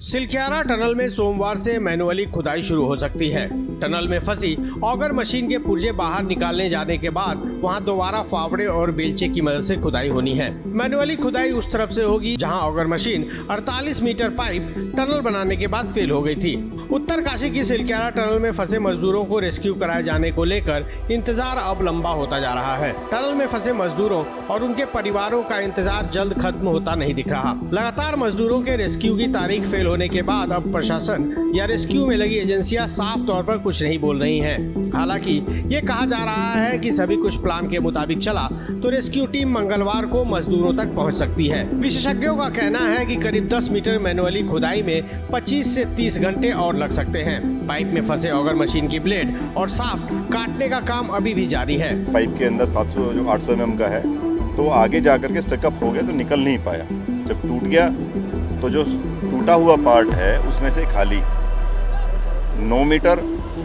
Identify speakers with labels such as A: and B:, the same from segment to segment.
A: Silkyara tunnel में सोमवार से मैनुअली खुदाई शुरू हो सकती है। टनल में फंसी ऑगर मशीन के पुर्जे बाहर निकालने जाने के बाद वहां दोबारा फावड़े और बेलचे की मदद से खुदाई होनी है। मैनुअली खुदाई उस तरफ से होगी जहां auger machine 48 metre pipe tunnel बनाने के बाद फेल हो गई थी। उत्तरकाशी की सिलक्यारा टनल में फंसे मजदूरों को रेस्क्यू कराए जाने को लेकर इंतजार अब लंबा होता जा रहा है। टनल में फंसे मजदूरों और उनके परिवारों का इंतजार जल्द खत्म होता नहीं दिख रहा। लगातार मजदूरों के रेस्क्यू की तारीख फेल होने के बाद अब प्रशासन या रेस्क्यू में लगी एजेंसियां साफ तौर पर कुछ नहीं बोल रही हैं। हालांकि ये कहा जा रहा है कि सभी कुछ प्लान के मुताबिक चला तो रेस्क्यू टीम मंगलवार को मजदूरों तक पहुंच सकती है। विशेषज्ञों का कहना है कि करीब 10 मीटर मैनुअली खुदाई में 25 से 30 घंटे और लग सकते हैं। पाइप में फंसे ऑगर मशीन की ब्लेड और शाफ्ट काटने का काम अभी भी जारी है।
B: पाइप के अंदर 800 mm का है, तो आगे जाकर के स्टकअप हो गया तो निकल नहीं पाया। जब टूट गया तो जो टूटा हुआ पार्ट है उसमें से खाली 9 मीटर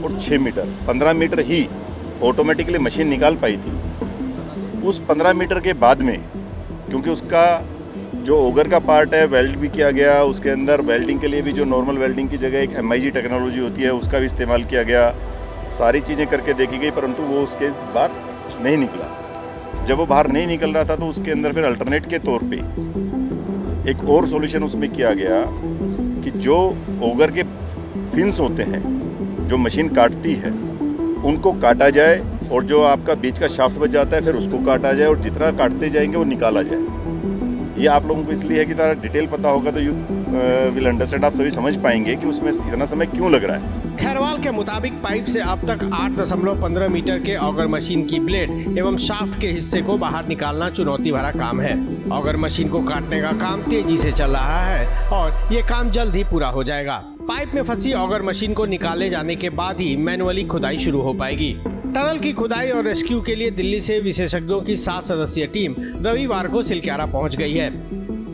B: और 6 मीटर 15 मीटर ही ऑटोमेटिकली मशीन निकाल पाई थी। उस 15 मीटर के बाद में क्योंकि उसका जो ऑगर का पार्ट है वेल्ड भी किया गया, उसके अंदर वेल्डिंग के लिए भी जो नॉर्मल वेल्डिंग की जगह एक MIG टेक्नोलॉजी होती है उसका भी इस्तेमाल किया गया। सारी चीज़ें करके देखी गई परंतु वो उसके बाहर नहीं निकला। जब वो बाहर नहीं निकल रहा था तो उसके अंदर फिर अल्टरनेट के तौर पे एक और सॉल्यूशन उसमें किया गया कि जो ऑगर के फिन्स होते हैं जो मशीन काटती है उनको काटा जाए और जो आपका बीच का शाफ्ट बच जाता है फिर उसको काटा जाए और जितना काटते जाएंगे वो निकाला जाए। ये आप लोगों को इसलिए है कि तारा डिटेल पता होगा तो यू विल अंडरस्टैंड, आप सभी समझ पाएंगे कि उसमें इतना समय क्यों लग रहा है।
A: खैरवाल के मुताबिक पाइप से अब तक 8.15 मीटर के ऑगर मशीन की ब्लेड एवं शाफ्ट के हिस्से को बाहर निकालना चुनौती भरा काम है। ऑगर मशीन को काटने का काम तेजी से चल रहा है और ये काम जल्द ही पूरा हो जाएगा। पाइप में फंसी ऑगर मशीन को निकाले जाने के बाद ही मैनुअली खुदाई शुरू हो पाएगी। टनल की खुदाई और रेस्क्यू के लिए दिल्ली से विशेषज्ञों की 7 सदस्यीय टीम रविवार को सिलक्यारा पहुंच गई है।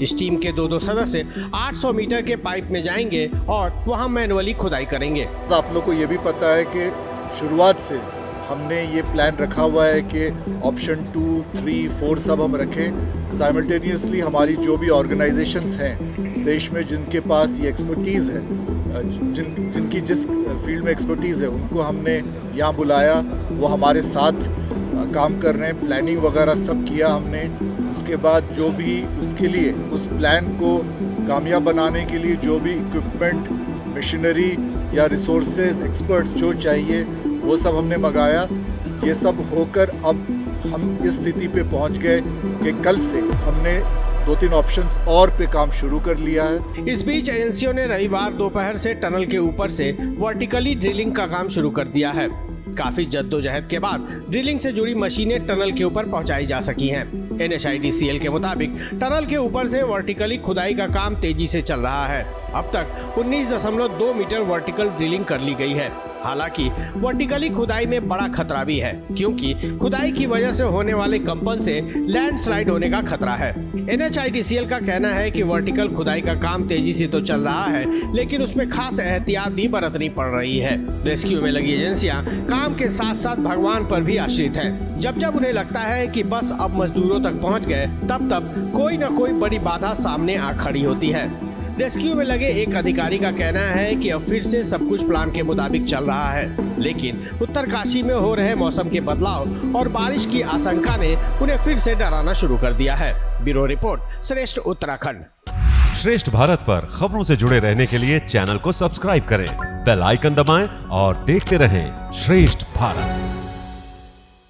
A: इस टीम के 2 सदस्य 800 मीटर के पाइप में जाएंगे और वहां मैनुअली खुदाई करेंगे।
C: आप लोग को ये भी पता है कि शुरुआत से हमने ये प्लान रखा हुआ है कि ऑप्शन 2, 3, 4 सब हम रखें। साइमल्टेनियसली हमारी जो भी ऑर्गेनाइजेशंस हैं देश में जिनके पास ये एक्सपर्टीज़ है, जिनकी जिस फील्ड में एक्सपर्टीज़ है उनको हमने यहाँ बुलाया। वो हमारे साथ काम कर रहे हैं, प्लानिंग वगैरह सब किया हमने। उसके बाद जो भी उसके लिए उस प्लान को कामयाब बनाने के लिए जो भी इक्विपमेंट, मशीनरी या रिसोर्सेज, एक्सपर्ट्स जो चाहिए वो सब हमने मंगाया। ये सब होकर अब हम इस स्थिति पे पहुंच गए कि कल से हमने 2-3 ऑप्शंस और पे काम शुरू कर लिया है।
A: इस बीच एजेंसियों ने रविवार दोपहर से टनल के ऊपर से वर्टिकली ड्रिलिंग का काम शुरू कर दिया है। काफी जद्दोजहद के बाद ड्रिलिंग से जुड़ी मशीनें टनल के ऊपर पहुंचाई जा सकी हैं। NHIDCL के मुताबिक टनल के ऊपर से वर्टिकली खुदाई का काम तेजी से चल रहा है। अब तक 19.2 मीटर वर्टिकल ड्रिलिंग कर ली गई है। हालांकि वर्टिकली खुदाई में बड़ा खतरा भी है क्योंकि खुदाई की वजह से होने वाले कंपन से लैंडस्लाइड होने का खतरा है। NHIDCL का कहना है कि वर्टिकल खुदाई का काम तेजी से तो चल रहा है लेकिन उसमें खास एहतियात भी बरतनी पड़ रही है। रेस्क्यू में लगी एजेंसियां काम के साथ साथ भगवान पर भी आश्रित हैं। जब जब उन्हें लगता है कि बस अब मजदूरों तक पहुंच गए तब तब कोई न कोई बड़ी बाधा सामने आ खड़ी होती है। रेस्क्यू में लगे एक अधिकारी का कहना है कि अब फिर से सब कुछ प्लान के मुताबिक चल रहा है लेकिन उत्तरकाशी में हो रहे मौसम के बदलाव और बारिश की आशंका ने उन्हें फिर से डराना शुरू कर दिया है। ब्यूरो रिपोर्ट, श्रेष्ठ उत्तराखंड।
D: श्रेष्ठ भारत पर खबरों से जुड़े रहने के लिए चैनल को सब्सक्राइब करें, बेल आइकन दबाएं और देखते रहें श्रेष्ठ भारत।